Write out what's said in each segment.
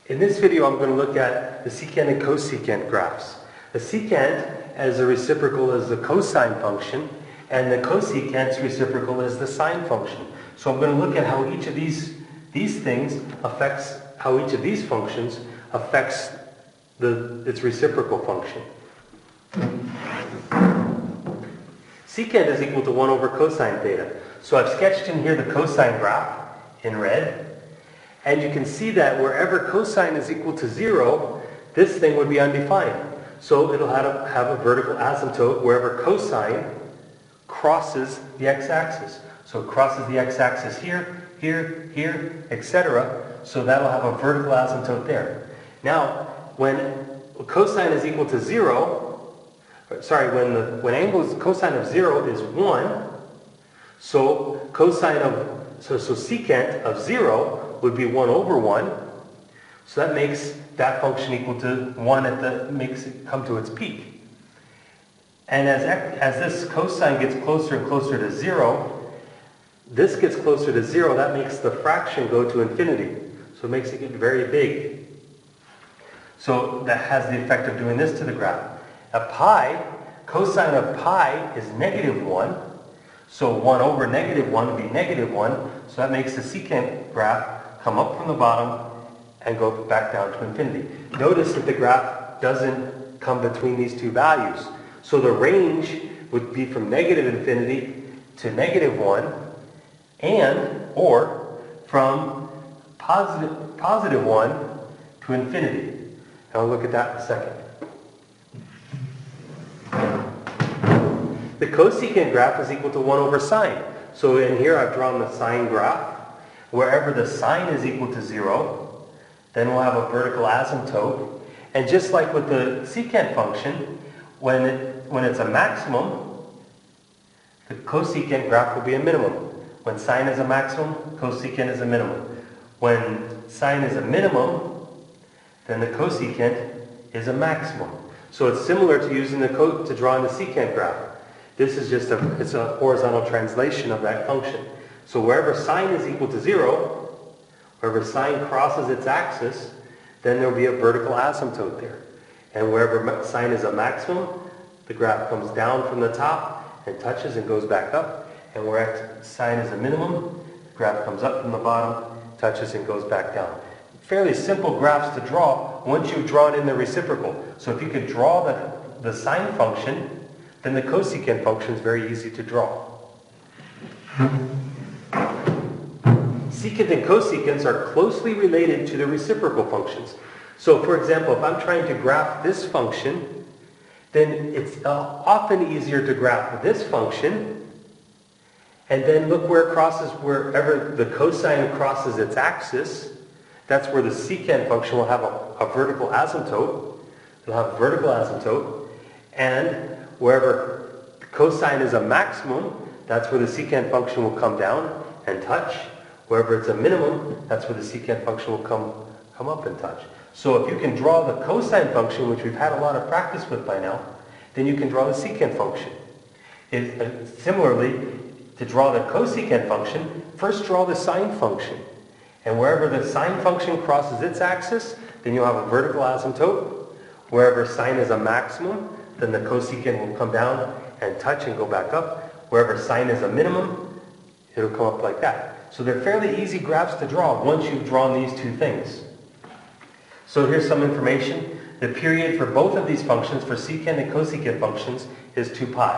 In this video, I'm going to look at the secant and cosecant graphs. The secant as a reciprocal is the cosine function, and the cosecant's reciprocal is the sine function. So I'm going to look at how each of these things affects, how each of these functions affects its reciprocal function. Secant is equal to 1 over cosine theta. So I've sketched in here the cosine graph in red. And you can see that wherever cosine is equal to 0, this thing would be undefined. So it'll have a vertical asymptote wherever cosine crosses the x-axis. So it crosses the x-axis here, here, here, etc. So that'll have a vertical asymptote there. Now, when cosine is equal to 0, when cosine of 0 is 1, so secant of 0 would be 1 over 1. So that makes that function equal to 1 makes it come to its peak. And as this cosine gets closer and closer to 0, this gets closer to 0, that makes the fraction go to infinity. So it makes it get very big. So that has the effect of doing this to the graph. Cosine of pi is -1. So 1 over -1 would be -1. So that makes the secant graph come up from the bottom and go back down to infinity. Notice that the graph doesn't come between these two values. So the range would be from -infinity to -1 or from positive 1 to infinity. And I'll look at that in a second. The cosecant graph is equal to 1 over sine. So in here I've drawn the sine graph. Wherever the sine is equal to 0, then we'll have a vertical asymptote. And just like with the secant function, when it's a maximum, the cosecant graph will be a minimum. When sine is a maximum, cosecant is a minimum. When sine is a minimum, then the cosecant is a maximum. So it's similar to using to drawing the secant graph. This is just it's a horizontal translation of that function. So wherever sine is equal to 0, wherever sine crosses its axis, then there will be a vertical asymptote there. And wherever sine is a maximum, the graph comes down from the top and touches and goes back up. And where sine is a minimum, the graph comes up from the bottom, touches and goes back down. Fairly simple graphs to draw once you've drawn in the reciprocal. So if you could draw the sine function, then the cosecant function is very easy to draw. Secant and cosecants are closely related to the reciprocal functions. So for example, if I'm trying to graph this function, then it's often easier to graph this function, and then look where it crosses, wherever the cosine crosses its axis, that's where the secant function will have a vertical asymptote. It'll have a vertical asymptote, and wherever cosine is a maximum, that's where the secant function will come down and touch. Wherever it's a minimum, that's where the secant function will come up and touch. So if you can draw the cosine function, which we've had a lot of practice with by now, then you can draw the secant function. Similarly, to draw the cosecant function, first draw the sine function. And wherever the sine function crosses its axis, then you'll have a vertical asymptote. Wherever sine is a maximum, then the cosecant will come down and touch and go back up. Wherever sine is a minimum, it'll come up like that. So they're fairly easy graphs to draw once you've drawn these two things. So here's some information. The period for both of these functions, for secant and cosecant functions, is 2 pi.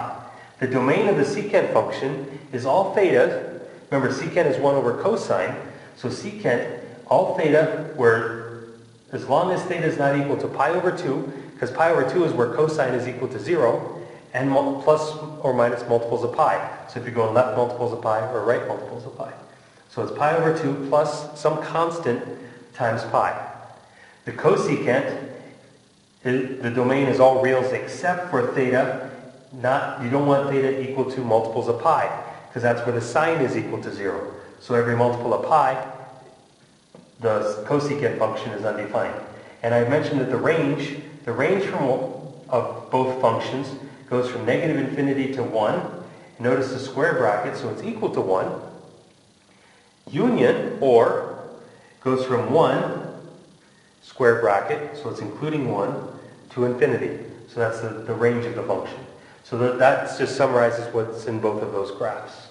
The domain of the secant function is all theta. Remember, secant is 1 over cosine. So secant, all theta, where as long as theta is not equal to pi over 2, because pi over 2 is where cosine is equal to 0, and plus or minus multiples of pi. So if you're going left multiples of pi or right multiples of pi. So it's pi over 2 plus some constant times pi. The cosecant, the domain is all reals except for theta. You don't want theta equal to multiples of pi, because that's where the sine is equal to 0. So every multiple of pi, the cosecant function is undefined. And I mentioned that the range of both functions goes from -infinity to 1. Notice the square bracket, so it's equal to 1. Union, or, goes from 1 square bracket, so it's including 1, to infinity. So that's the range of the function. So that just summarizes what's in both of those graphs.